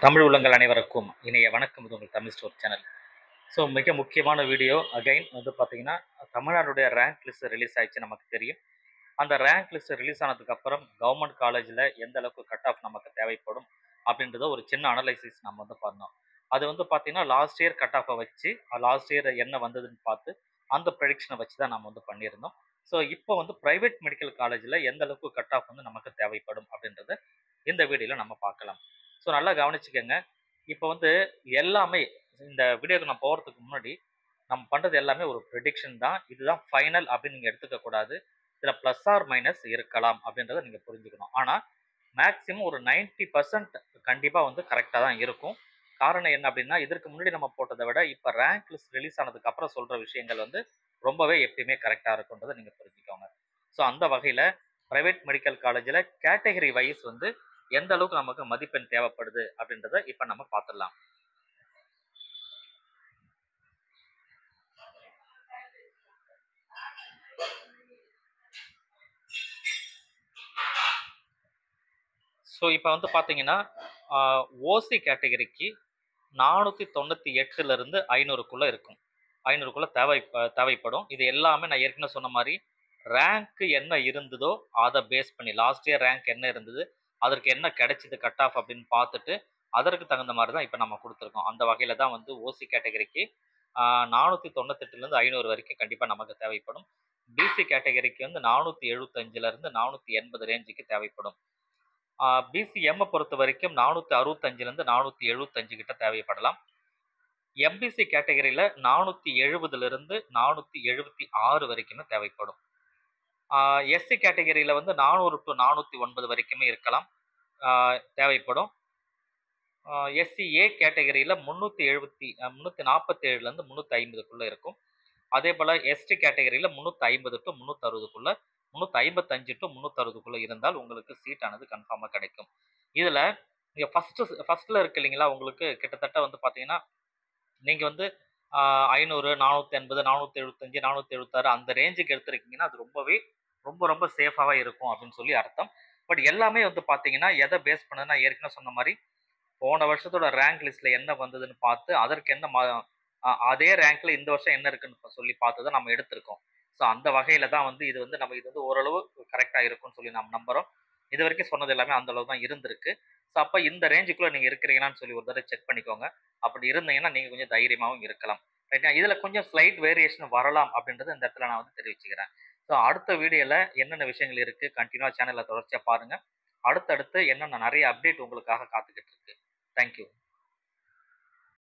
தமிழ் உள்ளங்கள் அனைவருக்கும் இனிய வணக்கம். இது உங்கள் தமிழ் ஸ்டோர் சேனல். ஸோ மிக முக்கியமான வீடியோ அகைன் வந்து பார்த்தீங்கன்னா, தமிழ்நாடுடைய ரேங்க் லிஸ்ட் ரிலீஸ் ஆயிடுச்சு நமக்கு தெரியும். அந்த ரேங்க் லிஸ்ட் ரிலீஸ் ஆனதுக்கப்புறம் கவர்மெண்ட் காலேஜில் எந்த அளவுக்கு கட் ஆஃப் நமக்கு தேவைப்படும் அப்படின்றத ஒரு சின்ன அனலைசிஸ் நம்ம வந்து பண்ணோம். அது வந்து பார்த்தீங்கன்னா லாஸ்ட் இயர் கட் ஆஃபை வச்சு லாஸ்ட் இயர் என்ன வந்ததுன்னு பார்த்து அந்த ப்ரெடிக்ஷனை வச்சு தான் நம்ம வந்து பண்ணியிருந்தோம். ஸோ இப்போ வந்து ப்ரைவேட் மெடிக்கல் காலேஜில் எந்த அளவுக்கு கட் ஆஃப் வந்து நமக்கு தேவைப்படும் அப்படின்றத இந்த வீடியோவில் நம்ம பார்க்கலாம். ஸோ நல்லா கவனிச்சுக்கோங்க. இப்போ வந்து எல்லாமே இந்த வீடியோக்கு நான் போகிறதுக்கு முன்னாடி நம்ம பண்ணுறது எல்லாமே ஒரு ப்ரெடிக்ஷன் தான். இதுதான் ஃபைனல் அப்படின்னு நீங்கள் எடுத்துக்க கூடாது. இதில் ப்ளஸ் ஆர் மைனஸ் இருக்கலாம் அப்படின்றத நீங்கள் புரிஞ்சுக்கணும். ஆனால் மேக்ஸிமம் ஒரு 90% கண்டிப்பாக வந்து கரெக்டாக தான் இருக்கும். காரணம் என்ன அப்படின்னா, இதற்கு முன்னாடி நம்ம போட்டதை விட இப்போ ரேங்க் லிஸ்ட் ரிலீஸ் ஆனதுக்கு அப்புறம் சொல்கிற விஷயங்கள் வந்து ரொம்பவே எப்பயுமே கரெக்டாக இருக்குன்றதை நீங்கள் புரிஞ்சுக்கோங்க. ஸோ அந்த வகையில் ப்ரைவேட் மெடிக்கல் காலேஜில் கேட்டகரி வைஸ் வந்து எந்த அளவுக்கு நமக்கு மதிப்பெண் தேவைப்படுது அப்படின்றத இப்ப நம்ம பார்த்துடலாம். ஸோ இப்போ வந்து பார்த்தீங்கன்னா ஓசி கேட்டகரிக்கு 498 இருந்து 500க்குள்ள இருக்கும். 500க்குள்ள தேவைப்படும். இது எல்லாமே நான் ஏற்கனவே சொன்ன மாதிரி ரேங்க் என்ன இருந்ததோ அதை பேஸ் பண்ணி லாஸ்ட் இயர் ரேங்க் என்ன இருந்தது, அதற்கு என்ன கிடைச்சிது கட் ஆஃப் அப்படின்னு பார்த்துட்டு அதற்கு தகுந்த மாதிரி தான் இப்போ நம்ம கொடுத்துருக்கோம். அந்த வகையில் தான் வந்து ஓசி கேட்டகரிக்கு 498லேருந்து 500 வரைக்கும் கண்டிப்பாக நமக்கு தேவைப்படும். பிசி கேட்டகரிக்கு வந்து 475லேருந்து 480 ரேஞ்சுக்கு தேவைப்படும். பிசிஎம்மை பொறுத்த வரைக்கும் 465லேருந்து 475 கிட்ட தேவைப்படலாம். எம்பிசி கேட்டகரியில் 470லிருந்து 476 வரைக்குமே தேவைப்படும். எஸ்சி கேட்டகரியில் வந்து 400 to 409 வரைக்குமே இருக்கலாம், தேவைப்படும். எஸ்சிஏ கேட்டகரியில் 347லேருந்து 350க்குள்ளே இருக்கும். அதே போல் எஸ்டி கேட்டகரியில் 350 to 360க்குள்ளே, 355 to 360க்குள்ளே இருந்தால் உங்களுக்கு சீட் ஆனது கன்ஃபார்மாக கிடைக்கும். இதில் நீங்கள் ஃபஸ்ட்டில் இருக்கு இல்லைங்களா, உங்களுக்கு கிட்டத்தட்ட வந்து பார்த்தீங்கன்னா நீங்கள் வந்து 500, 480, 475, 476 அந்த ரேஞ்சுக்கு எடுத்துருக்கீங்கன்னா அது ரொம்ப ரொம்ப சேஃபாகவே இருக்கும் அப்படின்னு சொல்லி அர்த்தம். பட் எல்லாமே வந்து பார்த்தீங்கன்னா எதை பேஸ் பண்ணதுன்னா, ஏற்கனவே சொன்ன மாதிரி போன வருஷத்தோட ரேங்க் லிஸ்ட்ல என்ன வந்ததுன்னு பார்த்து அதற்கு என்ன அதே ரேங்க்ல இந்த வருஷம் என்ன இருக்குன்னு சொல்லி பார்த்து தான் நம்ம எடுத்திருக்கோம். ஸோ அந்த வகையில தான் வந்து இது வந்து ஓரளவு கரெக்டா இருக்கும்னு சொல்லி நம்ம நம்புறோம். இது வரைக்கும் சொன்னது எல்லாமே அந்த அளவு தான் இருந்திருக்கு. ஸோ அப்போ இந்த ரேஞ்சுக்குள்ள நீங்க இருக்கிறீங்களான்னு சொல்லி ஒரு தடவை செக் பண்ணிக்கோங்க. அப்படி இருந்தீங்கன்னா நீங்க கொஞ்சம் தைரியமாகவும் இருக்கலாம். ரைட்டா? இதுல கொஞ்சம் ஸ்லைட் வேரியேஷன் வரலாம் அப்படின்றது இந்த இடத்துல நான் வந்து தெரிவிச்சுக்கிறேன். ஸோ அடுத்த வீடியோல என்னென்ன விஷயங்கள் இருக்கு கண்டினியூவா சேனல்ல தொடர்ச்சியா பாருங்க. அடுத்தடுத்து என்னென்ன நிறைய அப்டேட் உங்களுக்காக காத்துக்கிட்டு இருக்கு. தேங்க்யூ.